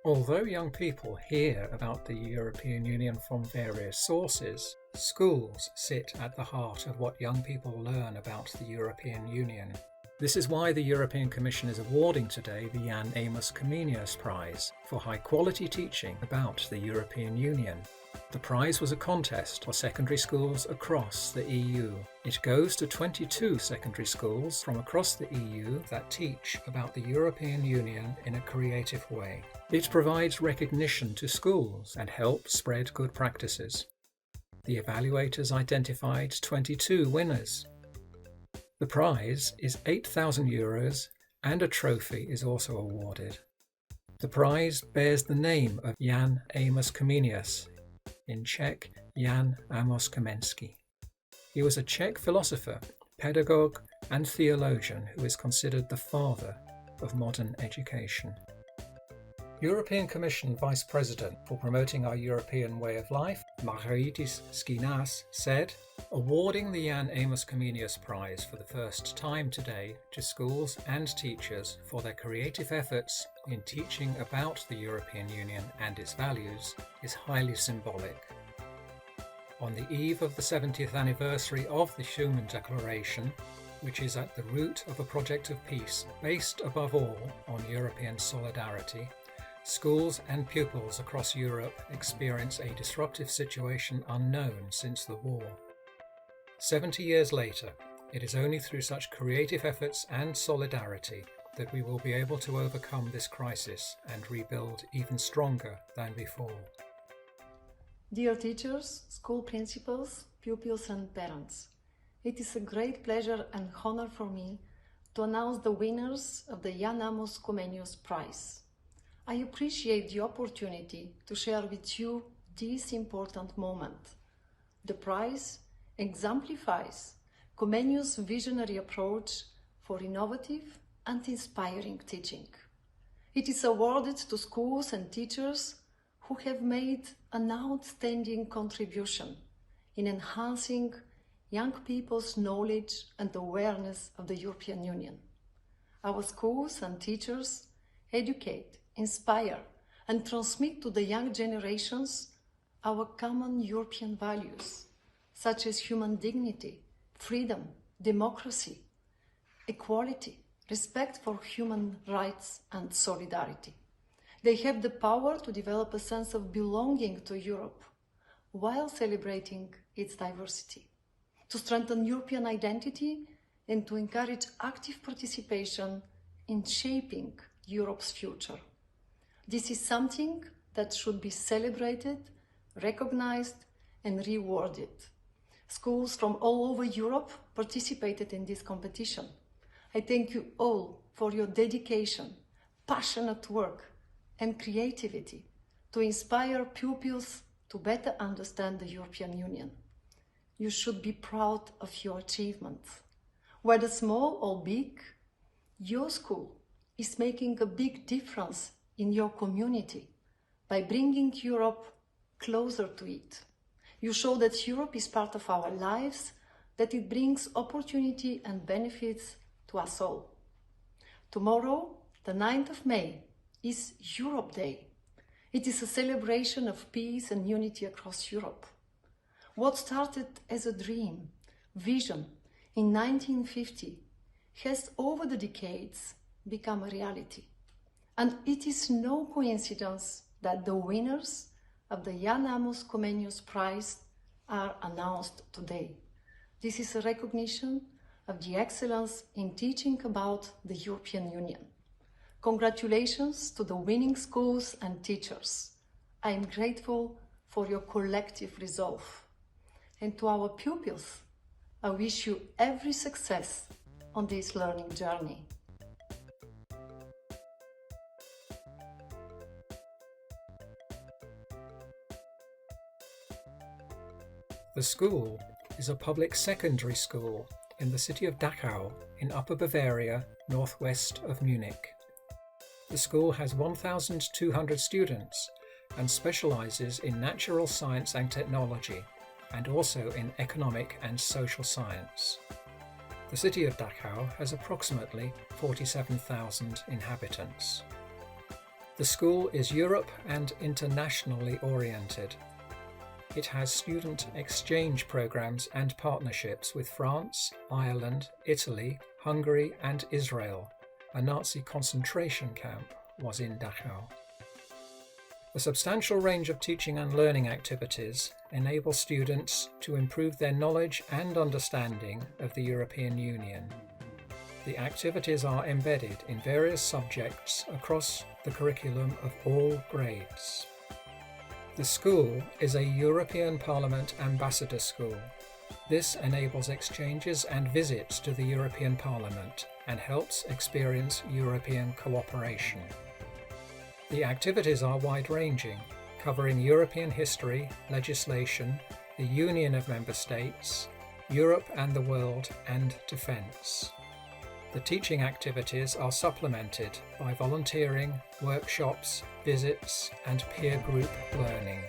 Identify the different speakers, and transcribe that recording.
Speaker 1: Although young people hear about the European Union from various sources, schools sit at the heart of what young people learn about the European Union. This is why the European Commission is awarding today the Jan-Amos-Comenius-Prize for high-quality teaching about the European Union. The prize was a contest for secondary schools across the EU. It goes to 22 secondary schools from across the EU that teach about the European Union in a creative way. It provides recognition to schools and helps spread good practices. The evaluators identified 22 winners. The prize is €8,000 and a trophy is also awarded. The prize bears the name of Jan-Amos-Comenius, in Czech Jan-Amos-Comenius. He was a Czech philosopher, pedagogue and theologian who is considered the father of modern education. European Commission Vice President for Promoting Our European Way of Life, Marija Gabriel, said, awarding the Jan-Amos-Comenius-Prize for the first time today to schools and teachers for their creative efforts in teaching about the European Union and its values is highly symbolic. On the eve of the 70th anniversary of the Schulen Declaration, which is at the root of a project of peace based above all on European solidarity, schools and pupils across Europe experience a disruptive situation unknown since the war. 70 years later, it is only through such creative efforts and solidarity that we will be able to overcome this crisis and rebuild even stronger than before.
Speaker 2: Dear teachers, school principals, pupils and parents, it is a great pleasure and honor for me to announce the winners of the Jan-Amos-Comenius-Prize. I appreciate the opportunity to share with you this important moment. The prize exemplifies Comenius' visionary approach for innovative and inspiring teaching. It is awarded to schools and teachers who have made an outstanding contribution in enhancing young people's knowledge and awareness of the European Union. Our schools and teachers educate, inspire and transmit to the young generations our common European values, such as human dignity, freedom, democracy, equality, respect for human rights and solidarity. They have the power to develop a sense of belonging to Europe while celebrating its diversity, to strengthen European identity and to encourage active participation in shaping Europe's future. This is something that should be celebrated, recognized and rewarded. Schools from all over Europe participated in this competition. I thank you all for your dedication, passionate work and creativity to inspire pupils to better understand the European Union. You should be proud of your achievements. Whether small or big, your school is making a big difference in your community by bringing Europe closer to it. You show that Europe is part of our lives, that it brings opportunity and benefits to us all. Tomorrow, the 9th of May, is Europe Day. It is a celebration of peace and unity across Europe. What started as a dream, vision, in 1950 has over the decades become a reality. And it is no coincidence that the winners of the Jan-Amos-Comenius-Prize are announced today. This is a recognition of the excellence in teaching about the European Union. Congratulations to the winning schools and teachers. I am grateful for your collective resolve. And to our pupils, I wish you every success on this learning journey.
Speaker 1: The school is a public secondary school in the city of Dachau in Upper Bavaria, northwest of Munich. The school has 1,200 students and specializes in natural science and technology, and also in economic and social science. The city of Dachau has approximately 47,000 inhabitants. The school is Europe and internationally oriented. It has student exchange programs and partnerships with France, Ireland, Italy, Hungary and Israel. A Nazi concentration camp was in Dachau. A substantial range of teaching and learning activities enable students to improve their knowledge and understanding of the European Union. The activities are embedded in various subjects across the curriculum of all grades. The school is a European Parliament Ambassador School. This enables exchanges and visits to the European Parliament and helps experience European cooperation. The activities are wide-ranging, covering European history, legislation, the Union of Member States, Europe and the world, and defence. The teaching activities are supplemented by volunteering, workshops, visits, and peer group learning.